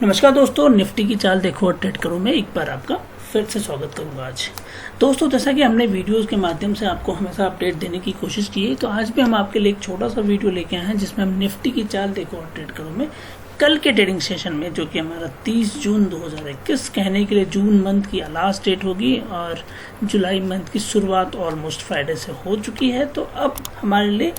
नमस्कार दोस्तों, निफ्टी की चाल देखो और ट्रेड करो में एक बार आपका फिर से स्वागत करूंगा। आज दोस्तों, जैसा कि हमने वीडियोस के माध्यम से आपको हमेशा अपडेट देने की कोशिश की है, तो आज भी हम आपके लिए एक छोटा सा वीडियो लेके आए हैं जिसमें हम निफ्टी की चाल देखो और ट्रेड करो में कल के ट्रेडिंग सेशन में, जो कि हमारा 30 जून 2021 कहने के लिए जून मंथ की लास्ट डेट होगी और जुलाई मंथ की शुरुआत ऑलमोस्ट फ्राइडे से हो चुकी है। तो अब हमारे लिए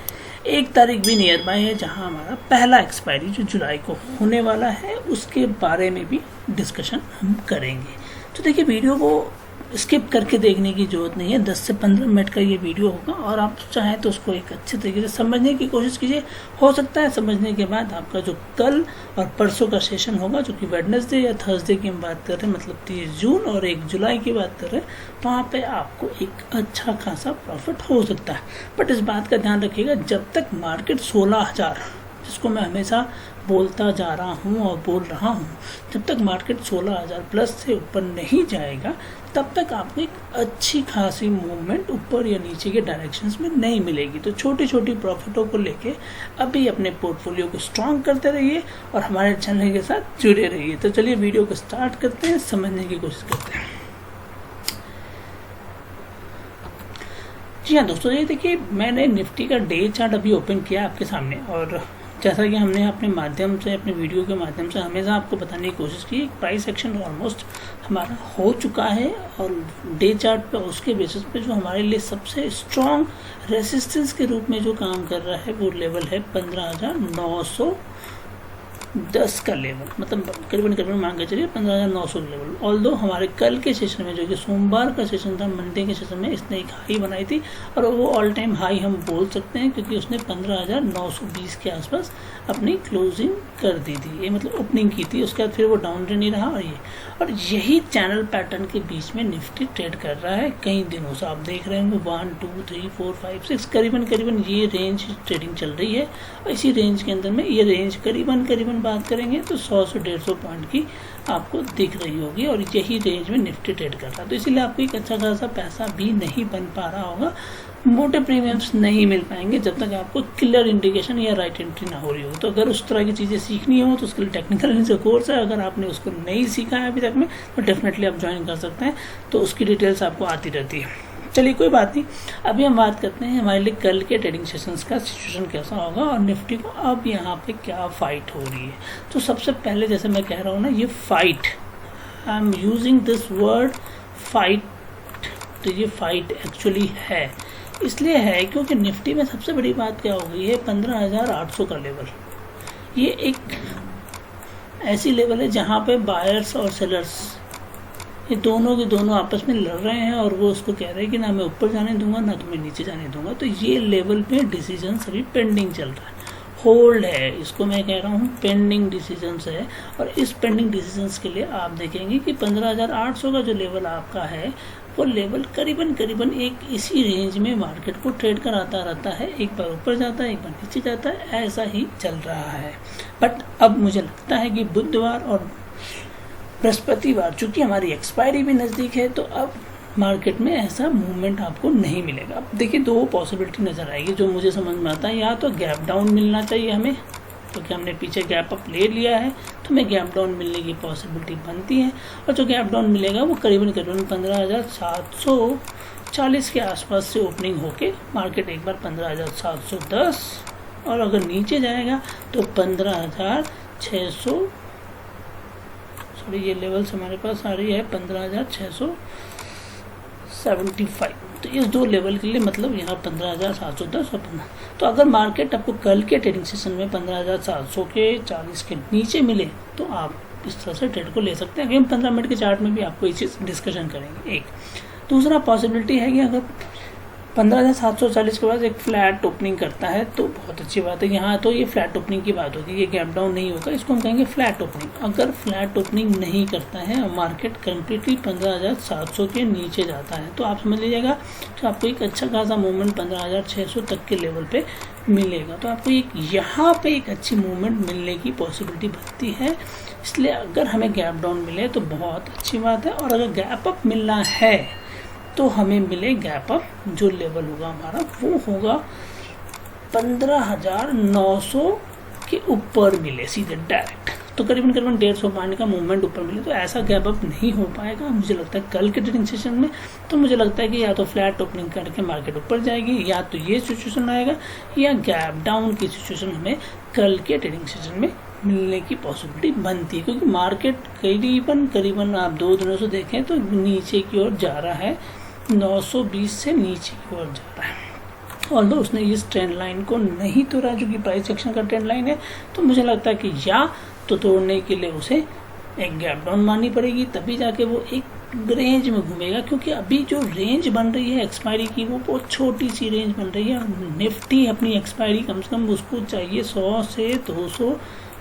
1 तारीख भी नियर बाय है, जहां हमारा पहला एक्सपायरी जो जुलाई को होने वाला है उसके बारे में भी डिस्कशन हम करेंगे। तो देखिए, वीडियो को स्किप करके देखने की जरूरत नहीं है। 10 से 15 मिनट का ये वीडियो होगा और आप चाहें तो उसको एक अच्छे तरीके से समझने की कोशिश कीजिए। हो सकता है समझने के बाद आपका जो कल और परसों का सेशन होगा, जो कि वेडनेसडे या थर्सडे की हम बात कर रहे हैं, मतलब 30 जून और 1 जुलाई की बात कर रहे हैं, तो वहाँ पे आपको एक अच्छा खासा प्रॉफिट हो सकता है। बट इस बात का ध्यान रखिएगा, जब तक मार्केट 16,000, जिसको मैं हमेशा बोलता जा रहा हूँ और बोल रहा हूँ, जब तक मार्केट 16,000 प्लस से ऊपर नहीं जाएगा तब तक आपको एक अच्छी खासी मूवमेंट ऊपर या नीचे के डायरेक्शंस में नहीं मिलेगी। तो छोटी छोटी प्रॉफिटों को लेके अभी अपने पोर्टफोलियो को स्ट्रॉन्ग करते रहिए और हमारे चैनल के साथ जुड़े रहिए। तो चलिए वीडियो को स्टार्ट करते हैं, समझने की कोशिश करते हैं। जी हाँ दोस्तों, ये देखिए, मैंने निफ्टी का डे चार्ट अभी ओपन किया आपके सामने, और जैसा कि हमने अपने माध्यम से, अपने वीडियो के माध्यम से हमेशा आपको बताने की कोशिश की, प्राइस एक्शन ऑलमोस्ट हमारा हो चुका है और डे चार्ट पे उसके बेसिस पे जो हमारे लिए सबसे स्ट्रॉन्ग रेसिस्टेंस के रूप में जो काम कर रहा है वो लेवल है 15,910 का लेवल, मतलब करीबन मान के चलिए 15,900 लेवल। ऑल्दो हमारे कल के सेशन में, जो कि सोमवार का सेशन था, मंडे के सेशन में इसने एक हाई बनाई थी और वो ऑल टाइम हाई हम बोल सकते हैं, क्योंकि उसने 15,920 के आसपास अपनी क्लोजिंग कर दी थी, ये मतलब ओपनिंग की थी। उसके बाद फिर वो डाउन ट्रेंड नहीं रहा और यही चैनल पैटर्न के बीच में निफ्टी ट्रेड कर रहा है कई दिनों से। आप देख रहे होंगे 1 2 3 4 5 6 करीबन ये रेंज ट्रेडिंग चल रही है और इसी रेंज के अंदर में ये रेंज करीबन बात करेंगे तो 100 से 150 पॉइंट की आपको दिख रही होगी और यही रेंज में निफ्टी ट्रेड कर रहा है। तो इसीलिए आपको एक अच्छा खासा पैसा भी नहीं बन पा रहा होगा, मोटे प्रीमियम्स नहीं मिल पाएंगे जब तक आपको क्लियर इंडिकेशन या राइट एंट्री ना हो रही हो। तो अगर उस तरह की चीज़ें सीखनी हो तो उसके लिए टेक्निकल एनालिसिस कोर्स है, अगर आपने उसको नहीं सीखा है अभी तक में तो डेफिनेटली आप ज्वाइन कर सकते हैं, तो उसकी डिटेल्स आपको आती रहती है। चलिए कोई बात नहीं, अभी हम बात करते हैं हमारे लिए कल के ट्रेडिंग सेशंस का सिचुएशन कैसा होगा और निफ्टी को अब यहाँ पे क्या फाइट हो रही है। तो सबसे पहले, जैसे मैं कह रहा हूँ ना, ये fight, I am using this word fight, तो ये फाइट एक्चुअली है, इसलिए है क्योंकि निफ्टी में सबसे बड़ी बात क्या हो गई है, 15,800 का लेवल। ये एक ऐसी लेवल है जहाँ पे बायर्स और सेलर्स ये दोनों के दोनों आपस में लड़ रहे हैं और वो उसको कह रहे हैं कि ना मैं ऊपर जाने दूंगा ना तुम्हें नीचे जाने दूंगा। तो ये लेवल पे डिसीजन अभी पेंडिंग चल रहा है, होल्ड है, इसको मैं कह रहा हूँ पेंडिंग डिसीजंस है। और इस पेंडिंग डिसीजंस के लिए आप देखेंगे कि 15,800 का जो लेवल आपका है वो लेवल करीबन एक इसी रेंज में मार्केट को ट्रेड कराता रहता है, एक बार ऊपर जाता है एक बार नीचे जाता है, ऐसा ही चल रहा है। बट अब मुझे लगता है कि बुधवार और बृहस्पतिवार, चूंकि हमारी एक्सपायरी भी नज़दीक है, तो अब मार्केट में ऐसा मूवमेंट आपको नहीं मिलेगा। अब देखिए, 2 पॉसिबिलिटी नज़र आएगी जो मुझे समझ में आता है। या तो गैप डाउन मिलना चाहिए हमें, क्योंकि हमने पीछे गैप अप ले लिया है, तो हमें गैप डाउन मिलने की पॉसिबिलिटी बनती है। और जो गैप डाउन मिलेगा वो करीबन 15,740 के आसपास से ओपनिंग होके मार्केट एक बार 15,710, और अगर नीचे जाएगा तो 15,600, सॉरी ये लेवल्स हमारे पास आ रही है 15,675। तो इस 2 लेवल के लिए, मतलब यहाँ 15,710 और 15। तो अगर मार्केट आपको कल के ट्रेडिंग सेशन में 15,700 के 40 के नीचे मिले तो आप इस तरह से ट्रेड को ले सकते हैं। अभी हम 15 मिनट के चार्ट में भी आपको ये चीज़ डिस्कशन करेंगे। एक दूसरा पॉसिबिलिटी है कि अगर 15,740 के बाद एक फ्लैट ओपनिंग करता है तो बहुत अच्छी बात है। यहाँ तो ये फ्लैट ओपनिंग की बात होगी, ये गैप डाउन नहीं होगा, इसको हम कहेंगे फ्लैट ओपनिंग। अगर फ्लैट ओपनिंग नहीं करता है और मार्केट कम्प्लीटली 15,700 के नीचे जाता है तो आप समझ लीजिएगा तो आपको एक अच्छा खासा मूवमेंट 15,600 तक के लेवल पे मिलेगा। तो आपको एक यहाँ पे एक अच्छी मूवमेंट मिलने की पॉसिबिलिटी बनती है। इसलिए अगर हमें गैप डाउन मिले तो बहुत अच्छी बात है, और अगर गैप अप मिलना है तो हमें मिले गैप अप, जो लेवल होगा हमारा वो होगा 15,900 के ऊपर मिले सीधे डायरेक्ट। तो तो करीबन 150 पॉइंट का मूवमेंट ऊपर मिले, तो ऐसा गैप अप नहीं हो पाएगा मुझे लगता है कल के ट्रेडिंग सेशन में। तो मुझे लगता है कि या तो फ्लैट ओपनिंग करके मार्केट ऊपर जाएगी, या तो ये सिचुएशन आएगा, या गैप डाउन की सिचुएशन हमें कल के ट्रेडिंग सेशन में मिलने की पॉसिबिलिटी बनती है, क्योंकि मार्केट करीबन आप 2 दिनों से देखें तो नीचे की ओर जा रहा है, 920 से नीचे की ओर जा रहा है। ऑल्दो उसने इस ट्रेंड लाइन को नहीं तोड़ा जो कि प्राइस एक्शन का ट्रेंड लाइन है, तो मुझे लगता है कि या तो तोड़ने के लिए उसे एक गैप डाउन मारनी पड़ेगी, तभी जाके वो एक रेंज में घूमेगा, क्योंकि अभी जो रेंज बन रही है एक्सपायरी की वो बहुत छोटी सी रेंज बन रही है। निफ्टी अपनी एक्सपायरी कम से कम उसको चाहिए 100 से 200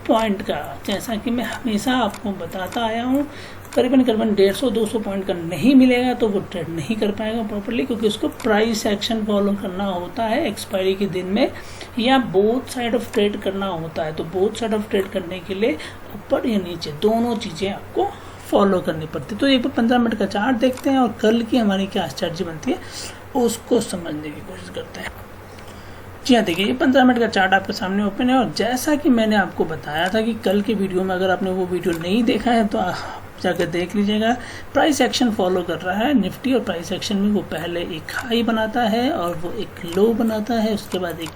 पॉइंट का, जैसा कि मैं हमेशा आपको बताता आया हूँ। करीबन 150-200 पॉइंट का नहीं मिलेगा तो वो ट्रेड नहीं कर पाएगा प्रॉपर्ली, क्योंकि उसको प्राइस एक्शन फॉलो करना होता है एक्सपायरी के दिन में, या बोथ साइड ऑफ ट्रेड करना होता है। तो बोथ साइड ऑफ ट्रेड करने के लिए ऊपर या नीचे दोनों चीज़ें आपको फॉलो करनी पड़ती है। तो एक बार 15 मिनट का चार्ट देखते हैं और कल की हमारी क्या स्ट्रैटेजी बनती है उसको समझने की कोशिश करते हैं। जी हाँ, देखिए ये 15 मिनट का चार्ट आपके सामने ओपन है, और जैसा कि मैंने आपको बताया था कि कल के वीडियो में, अगर आपने वो वीडियो नहीं देखा है तो जाकर देख लीजिएगा। प्राइस एक्शन फॉलो कर रहा है निफ्टी, और प्राइस एक्शन में वो पहले एक हाई बनाता है और वो एक लो बनाता है, उसके बाद एक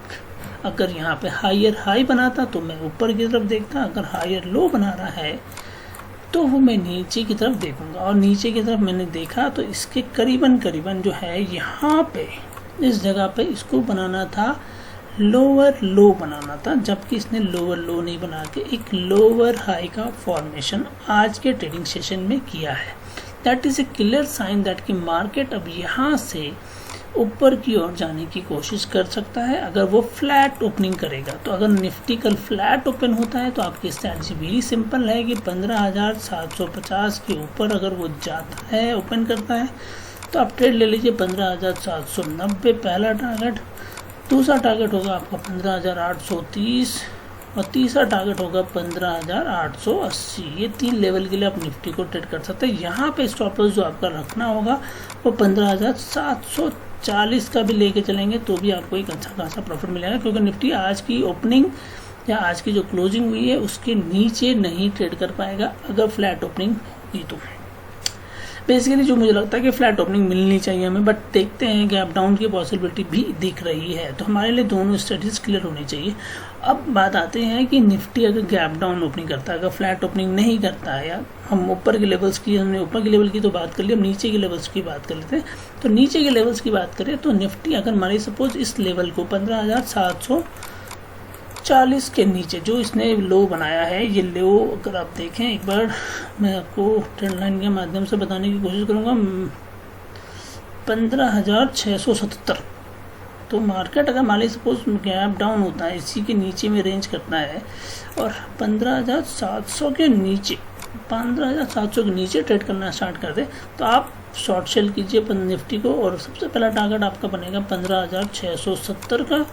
अगर यहाँ पे हायर हाई बनाता तो मैं ऊपर की तरफ देखता, अगर हायर लो बना रहा है तो वो मैं नीचे की तरफ देखूंगा, और नीचे की तरफ मैंने देखा तो इसके करीबन जो है यहाँ पे इस जगह पे इसको बनाना था लोअर लो बनाना था, जबकि इसने लोअर लो नहीं बना के एक लोअर हाई का फॉर्मेशन आज के ट्रेडिंग सेशन में किया है। That is a clear sign that कि मार्केट अब यहाँ से ऊपर की ओर जाने की कोशिश कर सकता है अगर वो फ्लैट ओपनिंग करेगा। तो अगर निफ्टी कल फ्लैट ओपन होता है तो आपकी स्ट्रैटेजी वेरी सिंपल है कि 15,750 के ऊपर अगर वो जाता है, ओपन करता है, तो आप ट्रेड ले लीजिए 15,790 पहला टारगेट, दूसरा टारगेट होगा आपका 15,830 और तीसरा टारगेट होगा 15,880। ये 3 लेवल के लिए आप निफ्टी को ट्रेड कर सकते हैं। यहाँ पे स्टॉप लॉस जो आपका रखना होगा वो 15,740 का भी लेके चलेंगे तो भी आपको एक अच्छा खासा प्रॉफिट मिलेगा, क्योंकि निफ्टी आज की ओपनिंग या आज की जो क्लोजिंग हुई है उसके नीचे नहीं ट्रेड कर पाएगा अगर फ्लैट ओपनिंग हुई तो। बेसिकली जो मुझे लगता है कि फ्लैट ओपनिंग मिलनी चाहिए हमें, बट देखते हैं गैप डाउन की पॉसिबिलिटी भी दिख रही है, तो हमारे लिए दोनों स्ट्रेटजीज क्लियर होनी चाहिए। अब बात आते हैं कि निफ्टी अगर गैप डाउन ओपनिंग करता है, अगर फ्लैट ओपनिंग नहीं करता है, या हम ऊपर के लेवल्स की, हमने ऊपर के लेवल की तो बात कर ली, हम नीचे के लेवल्स की बात कर लेते हैं। तो नीचे के लेवल्स की बात करें तो निफ्टी अगर हमारी सपोज इस लेवल को 15,740 के नीचे जो इसने लो बनाया है, ये लो अगर आप देखें एक बार, मैं आपको ट्रेंड लाइन के माध्यम से बताने की कोशिश करूँगा, 15,677। तो मार्केट अगर मान लीजिए सपोज गैप डाउन होता है, इसी के नीचे में रेंज करता है और 15,700 के नीचे 15,700 के नीचे ट्रेड करना स्टार्ट कर दे तो आप शॉर्ट सेल कीजिए निफ्टी को, और सबसे पहला टारगेट आपका बनेगा 15,670 का,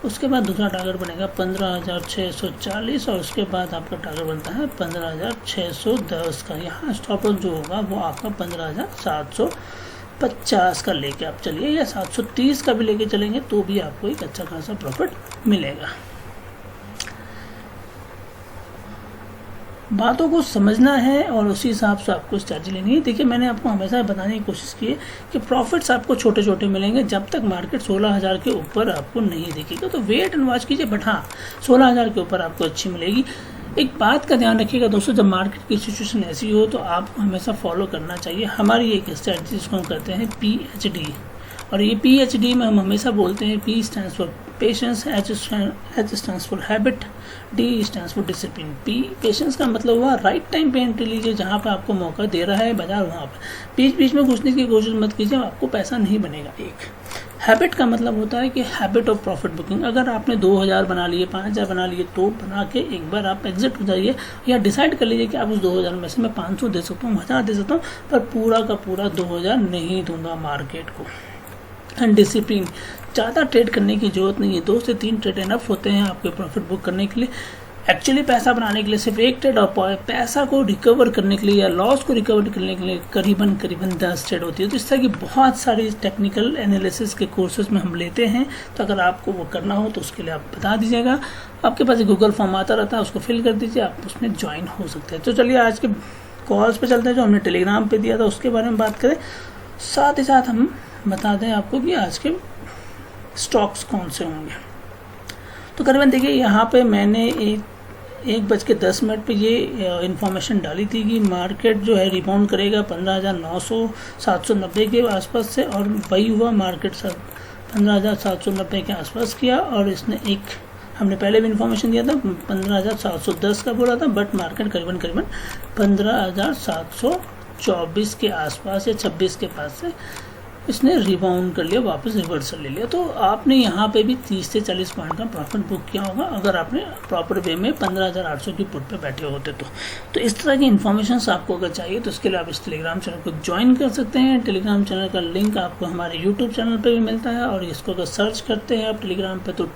उसके बाद दूसरा टारगेट बनेगा 15,640 और उसके बाद आपका टारगेट बनता है 15,610 का। यहाँ स्टॉप लॉस जो होगा वो आपका 15,750 का लेके आप चलिए, या 730 का भी लेके चलेंगे तो भी आपको एक अच्छा खासा प्रॉफिट मिलेगा। बातों को समझना है और उसी हिसाब से आपको स्ट्रैटेजी लेनी है। देखिए मैंने आपको हमेशा बताने की कोशिश की है कि प्रॉफिट्स आपको छोटे छोटे मिलेंगे जब तक मार्केट 16,000 के ऊपर आपको नहीं दिखेगा, तो वेट एंड वॉच कीजिए, बट हाँ 16,000 के ऊपर आपको अच्छी मिलेगी। एक बात का ध्यान रखिएगा दोस्तों, जब मार्केट की सिचुएशन ऐसी हो तो आपको हमेशा फॉलो करना चाहिए हमारी एक स्ट्रैटेजी जिसको हम कहते हैं PHD, और ये PHD में हम हमेशा बोलते हैं P stands for patience, H stands for habit, D stands for discipline. P patience का मतलब हुआ राइट टाइम पे एंट्री लीजिए, जहाँ पे आपको मौका दे रहा है बाजार वहाँ पे बीच बीच में घुसने की कोशिश मत कीजिए, आपको पैसा नहीं बनेगा। एक हैबिट का मतलब होता है कि हैबिट ऑफ प्रॉफिट बुकिंग। अगर आपने 2,000 बना लिए, 5,000 बना लिए तो बना के एक बार आप एग्जिट हो जाइए, या डिसाइड कर लीजिए कि आप उस 2,000 में से मैं 500 दे सकता हूँ, 1,000 दे सकता हूँ, पर पूरा का पूरा 2,000 नहीं दूंगा मार्केट को। एंड डिसिप्लिन, ज़्यादा ट्रेड करने की जरूरत नहीं है, 2 से 3 ट्रेड इनफ होते हैं आपके प्रॉफिट बुक करने के लिए। एक्चुअली पैसा बनाने के लिए सिर्फ एक ट्रेड और पैसा को रिकवर करने के लिए या लॉस को रिकवर करने के लिए करीबन 10 ट्रेड होती है। तो इस तरह की बहुत सारी टेक्निकल एनालिसिस के कोर्सेज में हम लेते हैं। तो अगर आपको वो करना हो तो उसके लिए आप बता दीजिएगा, आपके पास गूगल फॉर्म आता रहता है, उसको फिल कर दीजिए, आप उसमें ज्वाइन हो सकते हैं। तो चलिए आज के कॉल्स पे चलते हैं जो हमने टेलीग्राम पे दिया था उसके बारे में बात करें, साथ ही साथ हम बता दें आपको कि आज के स्टॉक्स कौन से होंगे। तो करीबन देखिए यहाँ पे मैंने 1:10 पे ये इन्फॉर्मेशन डाली थी कि मार्केट जो है रिबाउंड करेगा 15,900-790 के आसपास से, और वही हुआ, मार्केट सब 15,790 के आसपास किया। और इसने हमने पहले भी इन्फॉर्मेशन दिया था 15,710 का बोला था, बट मार्केट करीबन 15,724 के आसपास या 26 के पास से इसने रिबाउंड कर लिया, वापस रिवर्सल ले लिया। तो आपने यहाँ पे भी 30 से 40 पॉइंट का प्रॉफिट बुक किया होगा अगर आपने प्रॉपर वे में 15,800 की पुट पे बैठे होते तो इस तरह की इन्फॉर्मेशन आपको अगर चाहिए तो इसके लिए आप इस टेलीग्राम चैनल को ज्वाइन कर सकते हैं। टेलीग्राम चैनल का लिंक आपको हमारे यूट्यूब चैनल पर भी मिलता है, और इसको अगर सर्च करते हैं आप टेलीग्राम पर तो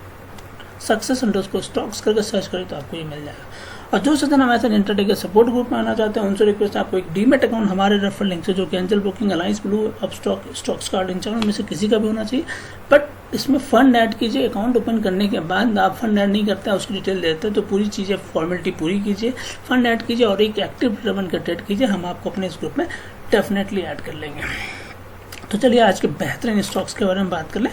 सक्सेस_स्टॉक्स करके सर्च करें तो आपको ये मिल जाएगा। और जो सदन हमारे साथ इंटरडे के सपोर्ट ग्रुप में आना चाहते हैं उनसे रिक्वेस्ट है आपको एक डीमेट अकाउंट हमारे रेफरल लिंक से, जो कि Angel Broking, Alliance Blue, Upstox, Stocks Card, इन चारों में से किसी का भी होना चाहिए। बट इसमें फंड ऐड कीजिए। अकाउंट ओपन करने के बाद आप फंड ऐड नहीं करते, उसकी डिटेल देते हैं तो पूरी चीज़ें फॉर्मेलिटी पूरी कीजिए, फंड ऐड कीजिए और एक एक्टिव ट्रेडर बनकर ट्रेड कीजिए। हम आपको अपने इस ग्रुप में डेफिनेटली ऐड कर लेंगे। तो चलिए आज के बेहतरीन स्टॉक्स के बारे में बात कर लें।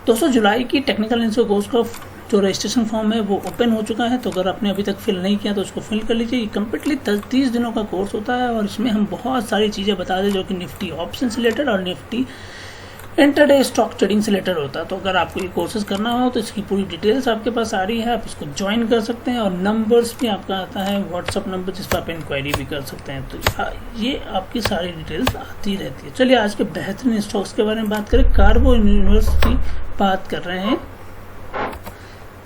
200 जुलाई की टेक्निकल इनसे कोर्स का जो रजिस्ट्रेशन फॉर्म है वो ओपन हो चुका है। तो अगर आपने अभी तक फिल नहीं किया तो उसको फिल कर लीजिए। ये कम्प्लीटली 30 दिनों का कोर्स होता है और इसमें हम बहुत सारी चीज़ें बता दें जो कि निफ्टी ऑप्शन से रिलेटेड और निफ्टी इंटरडे स्टॉक ट्रेडिंग से रिलेटेड होता है। तो अगर आपको ये कोर्सेज करना हो तो इसकी पूरी डिटेल्स आपके पास आ रही है, आप इसको ज्वाइन कर सकते हैं। और नंबर्स भी आपका आता है, व्हाट्सअप नंबर जिस पर आप इंक्वायरी भी कर सकते हैं। तो ये आपकी सारी डिटेल्स आती रहती है। चलिए आज के बेहतरीन स्टॉक्स के बारे में बात करें। कार्बो यूनिवर्स की बात कर रहे हैं।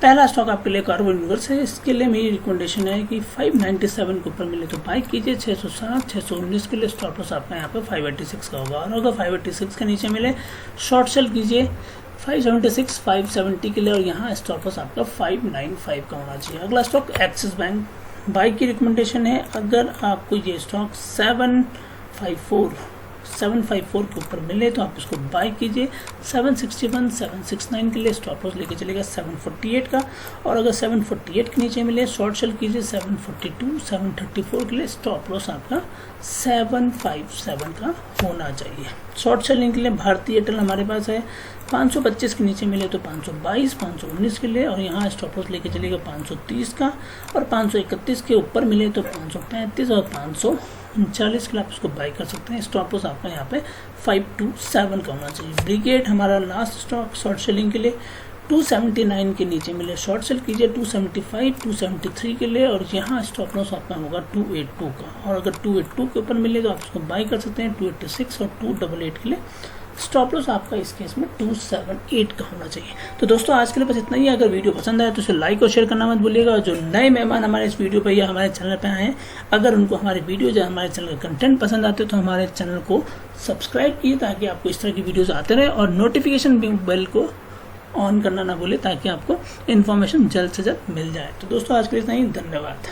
पहला स्टॉक आपके लिए कार्बो यूनिवर्स है। इसके लिए मेरी रिकमेंडेशन है कि 597 के ऊपर मिले तो बाय कीजिए। 607, 619 के लिए स्टॉप लॉस आपका यहाँ पे 586 का होगा, और अगर 586 के नीचे मिले शॉर्ट सेल कीजिए 576, 570 के लिए, और यहाँ स्टॉप लॉस आपका 595 का होना चाहिए। अगला स्टॉक एक्सिस बैंक, बाय की रिकमेंडेशन है। अगर आपको ये स्टॉक 754 के ऊपर मिले तो आप इसको बाय कीजिए। 761, 769 के लिए स्टॉप लॉस लेके चलेगा 748 का, और अगर 748 के नीचे मिले शॉर्ट सेल कीजिए। 742, 734 के लिए स्टॉप लॉस आपका 757 का होना चाहिए। शॉर्ट सेलिंग के लिए भारतीय एयरटेल हमारे पास है। 525 के नीचे मिले तो 522, 519 के लिए, और यहाँ स्टॉप लॉस लेके चलेगा 530 का, और 531 के ऊपर मिले तो 535 और 539 के लिए आप इसको बाय कर सकते हैं। स्टॉप लॉस आपका यहाँ पे 527 का होना चाहिए। ब्रिगेड हमारा लास्ट स्टॉक शॉर्ट सेलिंग के लिए 279 के नीचे मिले शॉर्ट सेल कीजिए। 275, 273 के लिए, और यहाँ स्टॉप लॉस आपका होगा 282 का, और अगर 282 के ऊपर मिले तो आप इसको बाय कर सकते हैं। 286 और 288 के लिए स्टॉप लॉस आपका इस केस में 278 का होना चाहिए। तो दोस्तों आज के लिए बस इतना ही। अगर वीडियो पसंद आए तो इसे लाइक और शेयर करना मत भूलिएगा। और जो नए मेहमान हमारे इस वीडियो पर या हमारे चैनल पर आए हैं, अगर उनको हमारे वीडियो या हमारे चैनल का कंटेंट पसंद आते तो हमारे चैनल को सब्सक्राइब कीजिए ताकि आपको इस तरह की वीडियोस आते रहे, और नोटिफिकेशन बेल को ऑन करना ना भूले ताकि आपको इन्फॉर्मेशन जल्द से जल्द मिल जाए। तो दोस्तों आज के लिए इतना ही, धन्यवाद।